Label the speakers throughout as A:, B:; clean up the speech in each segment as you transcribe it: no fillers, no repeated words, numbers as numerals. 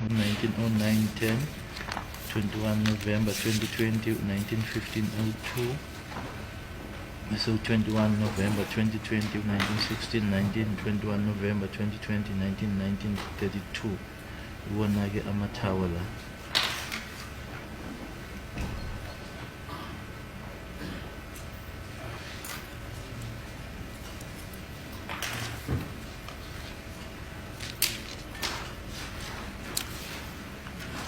A: 1909-10, 21 November 2020, 1915-02. So 21 November 2020, 1916, 21 November 2020, 1932. Iwona-ke amathawa la.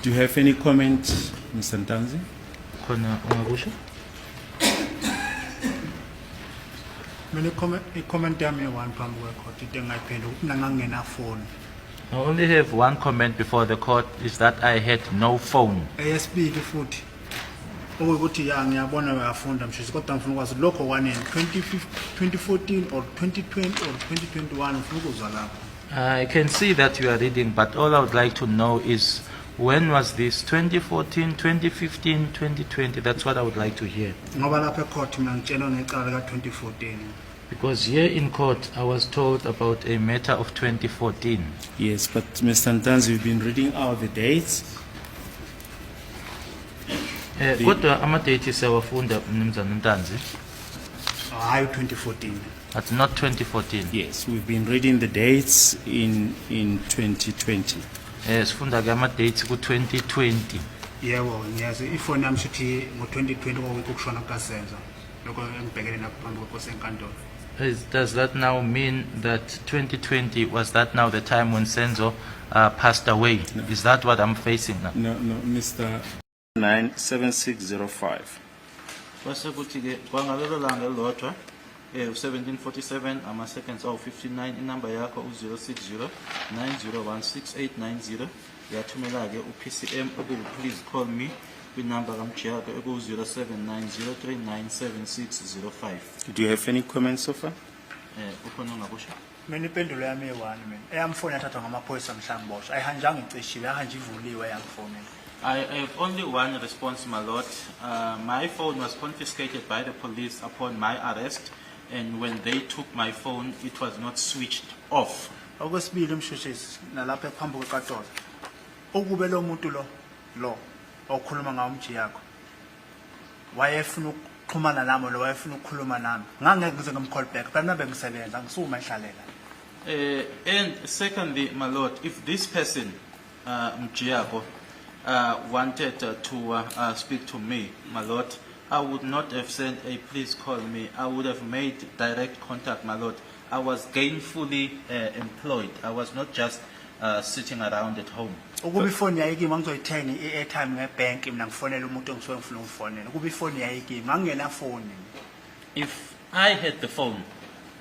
B: Do you have any comments, Mr. Ntanzi?
A: Khona ungakusho?
C: Mina i-comment yami one phambi kwekhoti into engayiphendula ukuthi mina ngangingena phone.
A: I only have one comment before the court is that I had no phone.
C: Eyesibili futhi ukuthi ya ngiyabona uyafunda mshisi kodwa ngifuna ukwazi lokho waneni 2014 or 2020 or 2021 ngifuna ukuzwa lapho.
A: I can see that you are reading, but all I would like to know is when was this? 2014, 2015, 2020? That's what I would like to hear.
C: Ngoba lapha ecourt mina ngitshela ngecala ka 2014.
A: Because here in court, I was told about a matter of 2014.
B: Yes, but Mr. Ntanzi, you've been reading out the dates.
A: Kodwa ama-date siyawafunda Mnumzane Ntanzi.
C: Hayi 2014.
A: But not 2014.
B: Yes, we've been reading the dates in 2020.
A: Sifunda ke ama-dates ku-2020.
C: Yebo ngiyazi ifoni yami shithi ngo-2020 kwakuyikushona kukasenzo lokho engibhekene nakho phambi kwenkosi enkantolo.
A: Does that now mean that 2020 was that now the time when Senzo passed away? No. Is that what I'm facing now?
B: No, Mr. 97605.
A: Base kuthi ke kwangalelo langa lodwa 1747 ama seconds awu 59 inamba yakho u060 9016890 yathumela ke uPCM ukuba please call me kwinamba kamjiyako eku0790397605.
B: Do you have any comments so far?
A: Ukhona ngakusho?
C: Mina impendulo yami eyi-1 mina eyamfoni yathathwa ngamaphoyisa mhlangibosha ayihanjanga icishiwe yahanje ivuliwe yangifonela.
A: I have only one response, my lord. My phone was confiscated by the police upon my arrest, and when they took my phone, it was not switched off.
C: Okwesibili umshushisi nalapha phambi kwekatolo ukube lo muntu lo okhuluma ngawo umji yakho wayefuna ukuxhumana nami lo wayefuna ukukhuluma nami ngangeke ngize ngimcall back phela nabe ngisebenza ngisuma ehlalela.
A: And secondly, my lord, if this person Mjiyako wanted to speak to me, my lord, I would not have said, hey, please call me. I would have made direct contact, my lord. I was gainfully employed. I was not just sitting around at home.
C: Ukube ifoni yayikimi ngizoyithenga i-airtime ngebank mina ngifonela umuntu engisuke ngifuna ukufonela. Ukube ifoni yayikimi ngangena phone.
A: If I had the phone,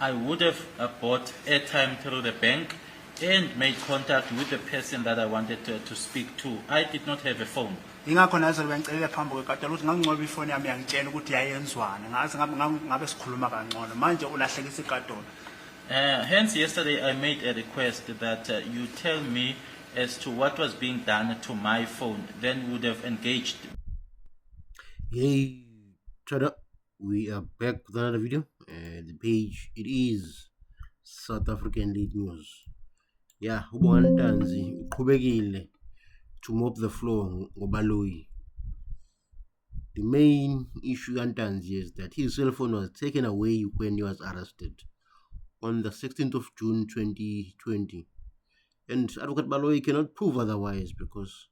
A: I would have bought airtime through the bank and made contact with the person that I wanted to speak to. I did not have a phone.
C: Ingakho nazo bengicelele phambi kwekatolo ukuthi ngangingcoba ifoni yami yangitshela ukuthi yayenzwana ngazi ngabe sikhuluma kangcono manje ulahlekisa ikatolo.
A: Hence yesterday I made a request that you tell me as to what was being done to my phone, then would have engaged.
D: Hey, shut up. We are back with another video. The page, it is South African Lead News. Yeah, uBonga Ntanzi uqhubekile to mop the floor ngobaloyi. The main issue Ntanzi is that his cell phone was taken away when he was arrested on the 16th of June 2020. And Advocate Baloyi cannot prove otherwise because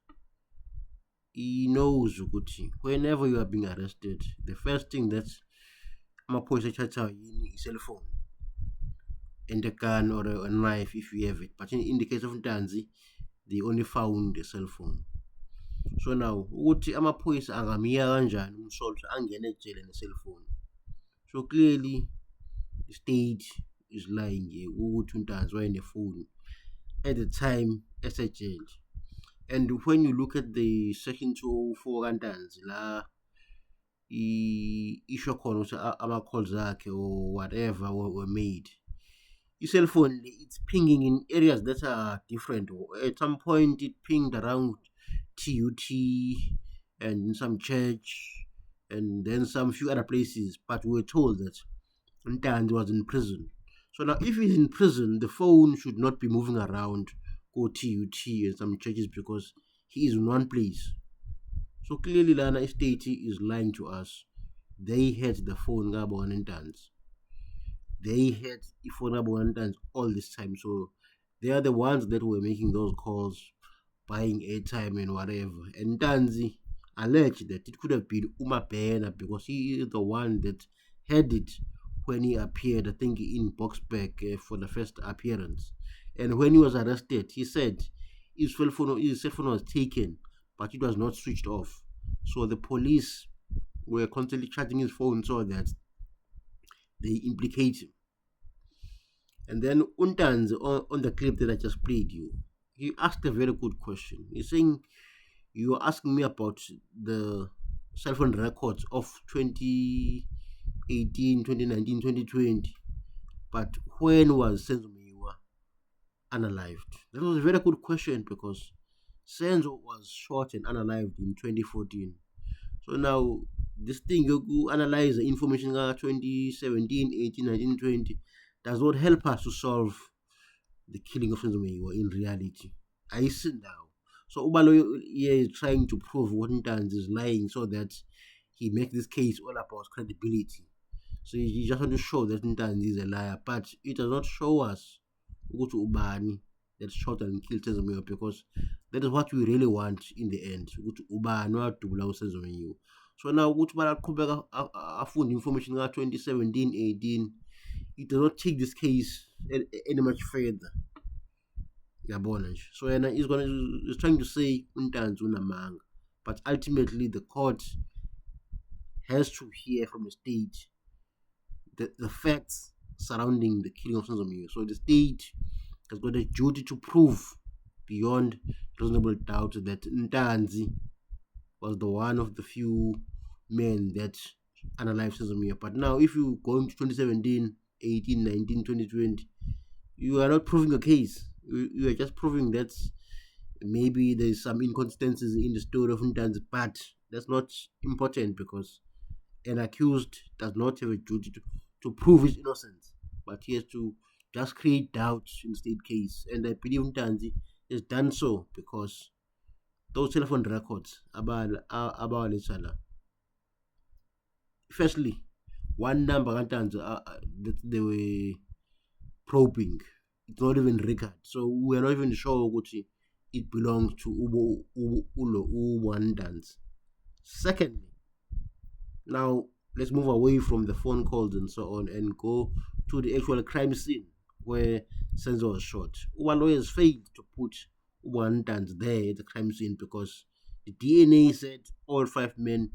D: he knows ukuthi whenever you are being arrested, the first thing that's amaphoyisa athatha yini cell phone and a gun or a knife if you have it. But in the case of Ntanzi, they only found a cell phone. So now ukuthi amaphoyisa angamiya kanjani umsoldier angene ejele ne cell phone. So clearly the state is lying here ukuthi uNtanzi wayenefoni at the time esejele. And when you look at the section 204 kaNtanzi la issue khona ukuthi ama-calls akhe or whatever were made, cell phone it's pinging in areas that are different. At some point it pinged around TUT and in some church and then some few other places, but we were told that Ntanzi was in prison. So now if he's in prison, the phone should not be moving around go TUT and some churches because he is in one place. So clearly Lana Estate is lying to us. They had the phone Gabo and Tans. They had the phone Gabo and Tans all this time. So they are the ones that were making those calls, buying airtime and whatever. And Tanzi alleged that it could have been Uma Bena because he is the one that had it when he appeared, I think, in Boxback for the first appearance. And when he was arrested, he said his cell phone was taken, but it was not switched off. So the police were constantly charging his phone so that they implicate him. And then Untanz, on the clip that I just played you, he asked a very good question. He's saying, you are asking me about the cell phone records of 2018, 2019, 2020. But when was Senzo Meyiwa unalived? That was a very good question because Senzo was shot and unalived in 2014. So now this thing you analyze the information 2017, 18, 19, 20 does not help us to solve the killing of Senzo Meyiwa in reality. I see now. So Ubalo is trying to prove what Ntanzi is lying so that he makes this case all about credibility. So he just want to show that Ntanzi is a liar, but it does not show us ukuthi ubani that shot and killed Senzo Meyiwa, because that is what we really want in the end. Ukuthi ubani wadubula uSenzo Meyiwa. So now ukuthi balaqhubeka afunda information ka 2017, 18, it does not take this case any much further. So he's trying to say Ntanzi unamanga, but ultimately the court has to hear from the state the facts surrounding the killing of Senzo Meyiwa. So the state has got a duty to prove beyond reasonable doubt that Ntanzi was the one of the few men that unalived Senzo Meyiwa. But now if you go into 2017, 18, 19, 2020, you are not proving a case. You are just proving that maybe there's some inconsistencies in the story of Ntanzi, but that's not important because an accused does not have a duty to prove his innocence, but he has to just create doubts in the state case. And I believe Ntanzi has done so because those telephone records about Lechala. Firstly, one number Ntanzi that they were probing, it's not even record, so we are not even sure what it belongs to Ubo Ntanzi. Secondly, now let's move away from the phone calls and so on and go to the actual crime scene where Senzo was shot. Uba lawyers failed to put Ubo Ntanzi there at the crime scene because the DNA said all 5 men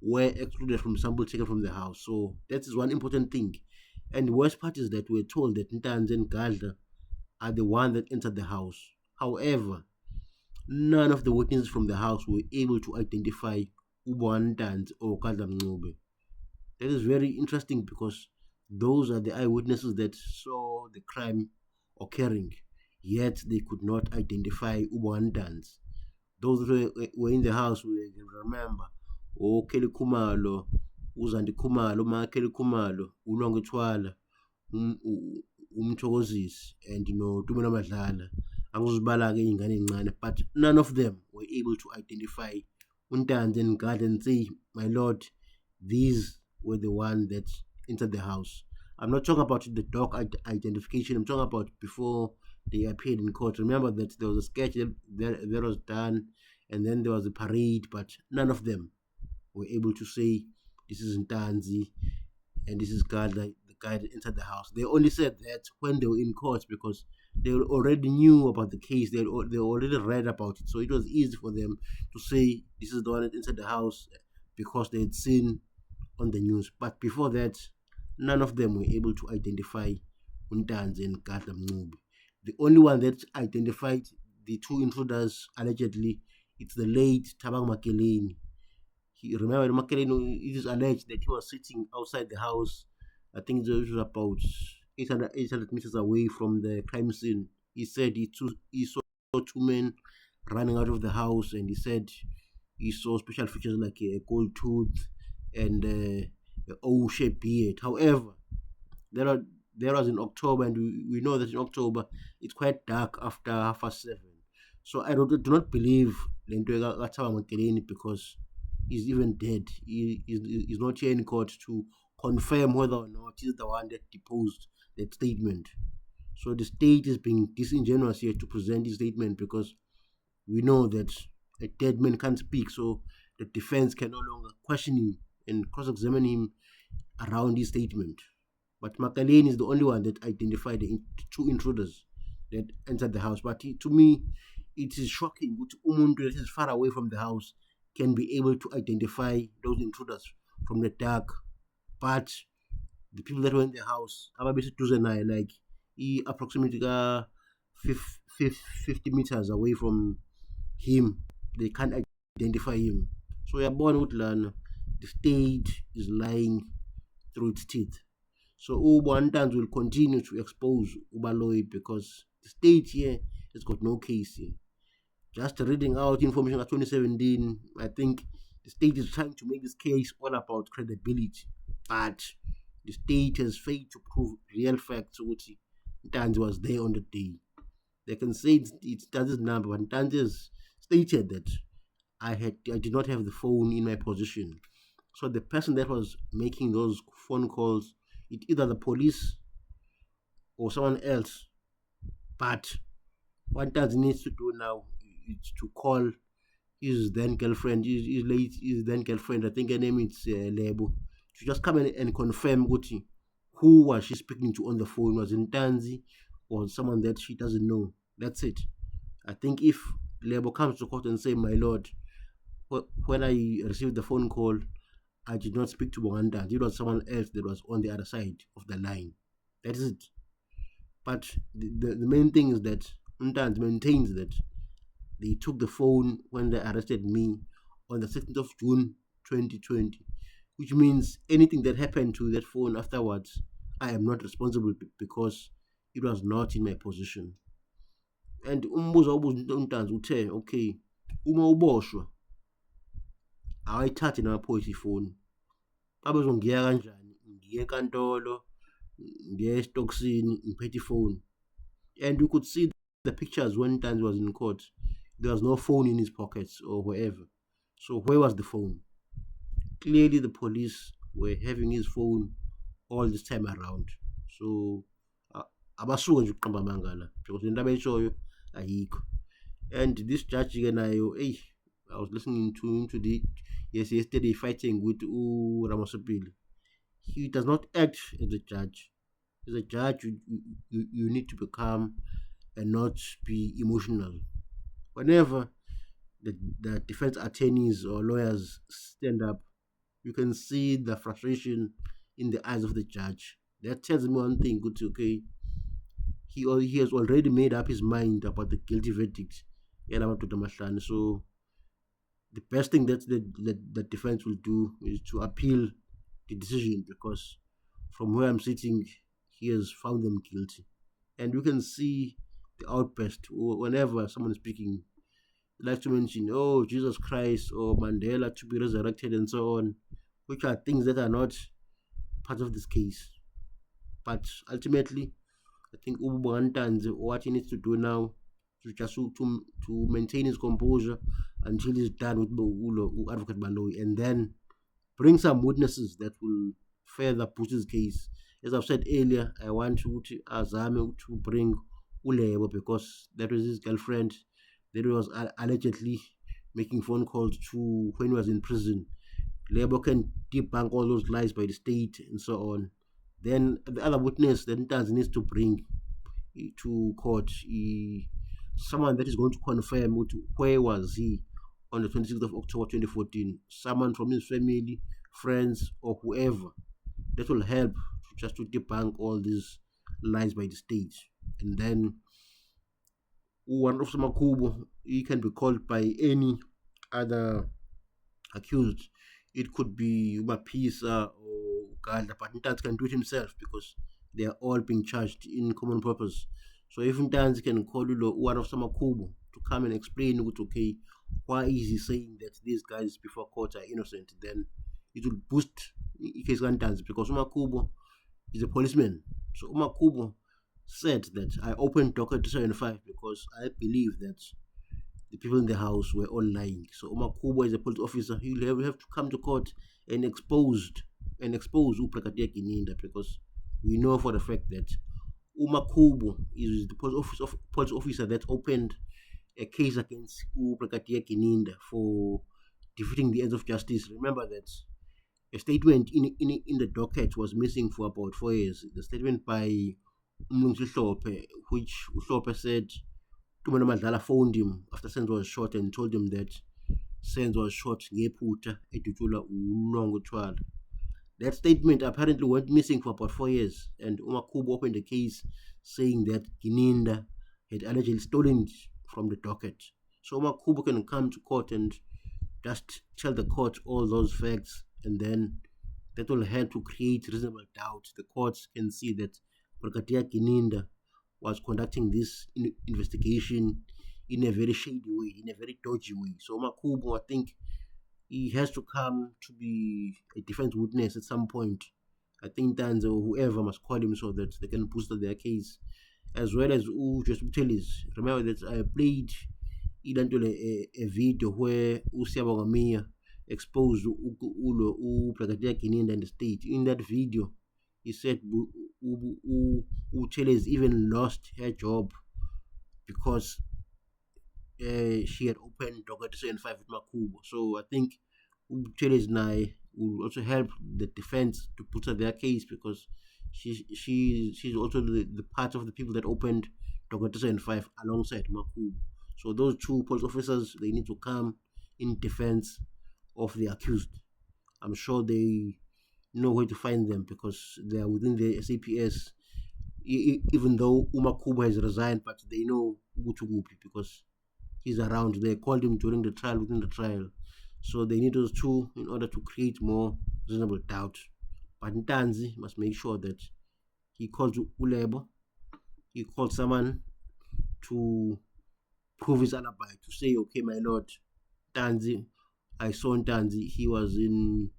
D: were excluded from sample taken from the house. So that is one important thing. And the worst part is that we're told that Ntanzi and Gadla are the one that entered the house. However, none of the witnesses from the house were able to identify Ubo Ntanzi or Gadla Mncube. That is very interesting because those are the eyewitnesses that saw the crime occurring, yet they could not identify Ubo Ntanzi. Those that were in the house, we remember, Kelly Khumalo, Uzandi Khumalo, Ma Kelly Khumalo, Ulonge Thwala, Umthokozisi, and Tumelo Madlala, angizibala-ke iy'ngane ey'ncane, but none of them were able to identify Ntanzi and God and say, my lord, these were the ones that entered the house. I'm not talking about the dog identification, I'm talking about before they appeared in court. Remember that there was a sketch that was done, and then there was a parade, but none of them were able to say this is Ntanzi and this is God, the guy that entered the house. They only said that when they were in court because they already knew about the case, they already read about it, so it was easy for them to say this is the one that entered the house because they had seen on the news. But before that, none of them were able to identify Ntanzi and Gadla Mncube. The only one that identified the 2 intruders, allegedly, it's the late Thabang Makeleni. Remember, Makeleni, it is alleged that he was sitting outside the house. I think it was about 800 meters away from the crime scene. He said he saw 2 men running out of the house, and he said he saw special features like a gold tooth and an O-shaped beard. However, That was in October, and we know that in October it's quite dark after 7:30. So I do not believe Lento Gataba Makeleni because he's even dead. He's not here in court to confirm whether or not he's the one that deposed that statement. So the state is being disingenuous here to present his statement because we know that a dead man can't speak, so the defense can no longer question him and cross-examine him around his statement. But Makaleni is the only one that identified the two intruders that entered the house. But to me, it is shocking that umuntu that is far away from the house can be able to identify those intruders from the dark. But the people that were in the house, like approximately 50 meters away from him, they can't identify him. So you're born with the state is lying through its teeth. So Ubantans will continue to expose Ubaloy because the state here has got no case here. Just reading out information at 2017, I think the state is trying to make this case all about credibility, but the state has failed to prove real facts. Ntanzi was there on the day. They can say it's Ntanzi's number, but Ntanzi has stated that I did not have the phone in my possession. So the person that was making those phone calls, it's either the police or someone else. But what Ntanzi needs to do now is to call his then girlfriend, his then girlfriend, I think her name is Lebo, to just come and confirm who was she speaking to on the phone. Was it Ntanzi or someone that she doesn't know? That's it. I think if Lebo comes to court and say, my lord, when I received the phone call, I did not speak to Bongani. It was someone else that was on the other side of the line. That is it. But the main thing is that Ntanzi maintains that they took the phone when they arrested me on the 16th of June 2020, which means anything that happened to that phone afterwards, I am not responsible because it was not in my possession. And umbuzo uNtanzi uthe, okay, uma uboshwa awayithathe namaphoyisa ifoni, abazongiya kanjani? Ngiye enkantolo, ngiye esitokisini, ngiphethe ifoni. And you could see the pictures when Ntanzi was in court. There was no phone in his pockets or wherever. So where was the phone? Clearly the police were having his phone all this time around. So abasuke nje uqamba mangala because into abayishoyo ayikho. And this judge again, I was listening to him today, yesterday, fighting with Ramasopili. He does not act as a judge. As a judge, you need to become and not be emotional. Whenever the defense attorneys or lawyers stand up, you can see the frustration in the eyes of the judge. That tells me one thing, good, okay, he has already made up his mind about the guilty verdict. So the best thing that the defense will do is to appeal the decision, because from where I'm sitting, he has found them guilty. And you can see the outburst whenever someone is speaking. They like to mention, oh, Jesus Christ or Mandela to be resurrected and so on, which are things that are not part of this case. But ultimately, I think Ntanzi, what he needs to do now is just to maintain his composure until he's done with Advocate Baloyi, and then bring some witnesses that will further push his case. As I've said earlier, I want to Azame to bring Ulebo because that was his girlfriend that was allegedly making phone calls to when he was in prison. Lebo can debunk all those lies by the state and so on. Then the other witness that Ntanzi needs to bring to court, someone that is going to confirm where was he on the 26th of October 2014. Someone from his family, friends, or whoever. That will help just to debunk all these lies by the state. And then one of Makubo, he can be called by any other accused. It could be Umapisa or Uganda, but Ntanzi can do it himself because they are all being charged in common purpose. So if Ntanzi can call one of Makubo to come and explain, okay, why is he saying that these guys before court are innocent, then it will boost Ntanzi, because Makubo is a policeman. So Umakubo said that I opened docket 275 because I believe that the people in the house were all lying. So Umakubo, as a police officer, he'll have to come to court and expose Brigadier Gininda, because we know for the fact that Umakubo is the police officer that opened a case against Brigadier Gininda for defeating the ends of justice. Remember that a statement in the docket was missing for about 4 years. The statement by Umlungsi, which Hlope said Tumelo Madlala phoned him after Senzo was shot and told him that Senzo was shot ngephutha edutshula ulongo thwala. That statement apparently went missing for about 4 years, and Umakubo opened a case saying that Gininda had allegedly stolen it from the docket. So Umakubo can come to court and just tell the court all those facts, and then that will help to create reasonable doubt. The courts can see that Brigadier Gininda was conducting this investigation in a very shady way, in a very dodgy way. So Umakubo, I think he has to come to be a defense witness at some point. I think Tanzo or whoever must call him so that they can boost their case, as well as just Utelis. Remember that I played a video where Usiabonga Mia exposed Brigadier Gininda in the state. In that video, he said Utelis even lost her job because she had opened docket 275 with Makubo. So I think Utelis Nai will also help the defense to put their case, because she's also the part of the people that opened docket 275 alongside Makubo. So those two police officers, they need to come in defense of the accused. I'm sure they know where to find them because they are within the SAPS. Even though Umakubo has resigned, but they know Ugutugupi because he's around. They called him during the trial, within the trial. So they need those two in order to create more reasonable doubt. But Ntanzi must make sure that he calls Ulebo, he calls someone to prove his alibi, to say, okay, my lord, Tanzi, I saw Ntanzi, he was in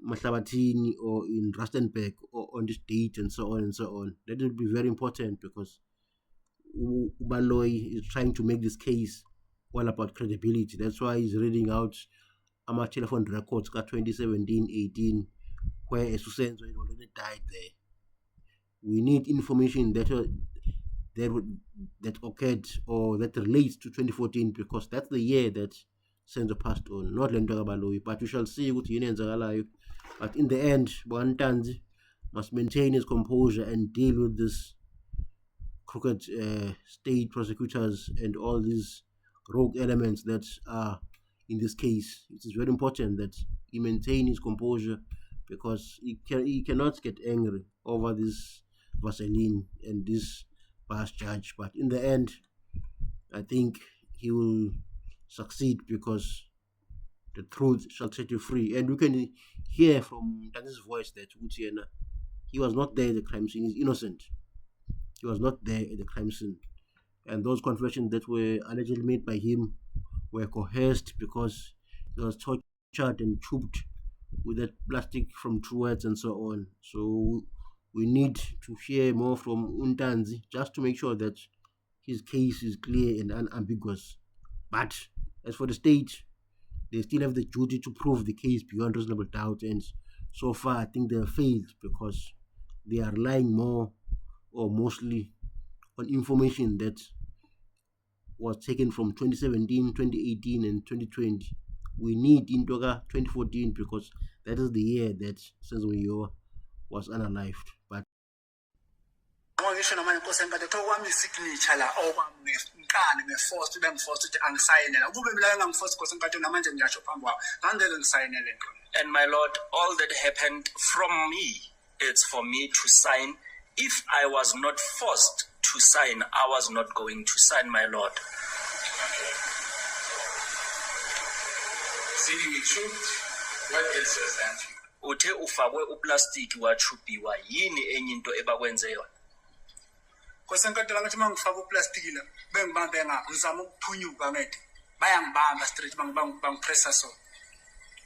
D: Mahlabatini or in Rustenburg or on this date, and so on and so on. That will be very important because Ubaloy is trying to make this case all about credibility. That's why he's reading out our telephone records got 2017-18 where Susenzo had already died there. We need information that occurred or that relates to 2014, because that's the year that Senzo passed on, not Lento Baloyi. But we shall see what unions are alive. But in the end, Bwantanzi must maintain his composure and deal with this crooked state prosecutors and all these rogue elements that are in this case. It is very important that he maintain his composure, because he cannot get angry over this Vaseline and this past judge. But in the end, I think he will succeed because the truth shall set you free. And we can hear from Tanzi's voice that Utiena, he was not there at the crime scene. He's innocent. He was not there at the crime scene. And those confessions that were allegedly made by him were coerced because he was tortured and choked with that plastic from True Words and so on. So we need to hear more from Untanzi just to make sure that his case is clear and unambiguous. But as for the state, they still have the duty to prove the case beyond reasonable doubt, and so far I think they have failed because they are relying more or mostly on information that was taken from 2017, 2018 and 2020. We need Intoka 2014 because that is the year that Senzo was unalived. But
C: ngisho noma inkosi enkade tokwami signature la okwami ngiqane ngeforce bengiforce ukuthi angisayine la kube mina ngangiforce inkosi enkade namanje ngiyasho phambi kwawo ngandele ngisayine lento.
E: And my lord, all that happened from me, it's for me to sign. If I was not forced to sign, I was not going to sign, my lord.
F: Seeking the truth, what else was done to you?
E: Uthe ufakwe uplastiki wachupiwa yini enye into ebakwenze yona?
C: Inkosi enkade la ngathi mangifaka uplastic la bengibambe ngapha ngizama ukuphunyuka ngede bayangibamba straight bangipressa so.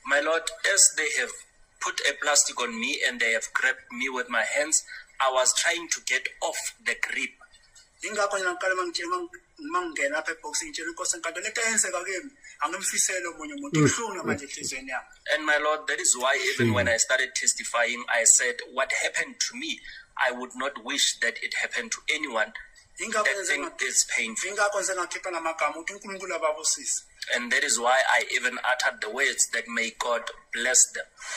E: My lord, as they have put a plastic on me and they have grabbed me with my hands. I was trying to get off the grip.
C: Ingakho mina ngiqale mangingena lapha eboxing ngitshela inkosi enkantolo lento eyenzeka kimi angimfisele omunye umuntu ihlungu manje enhlizweni yami.
E: And my Lord, that is why even when I started testifying, I said, what happened to me, I would not wish that it happened to anyone. That thing is painful. And that is why I even uttered the words that may God bless them.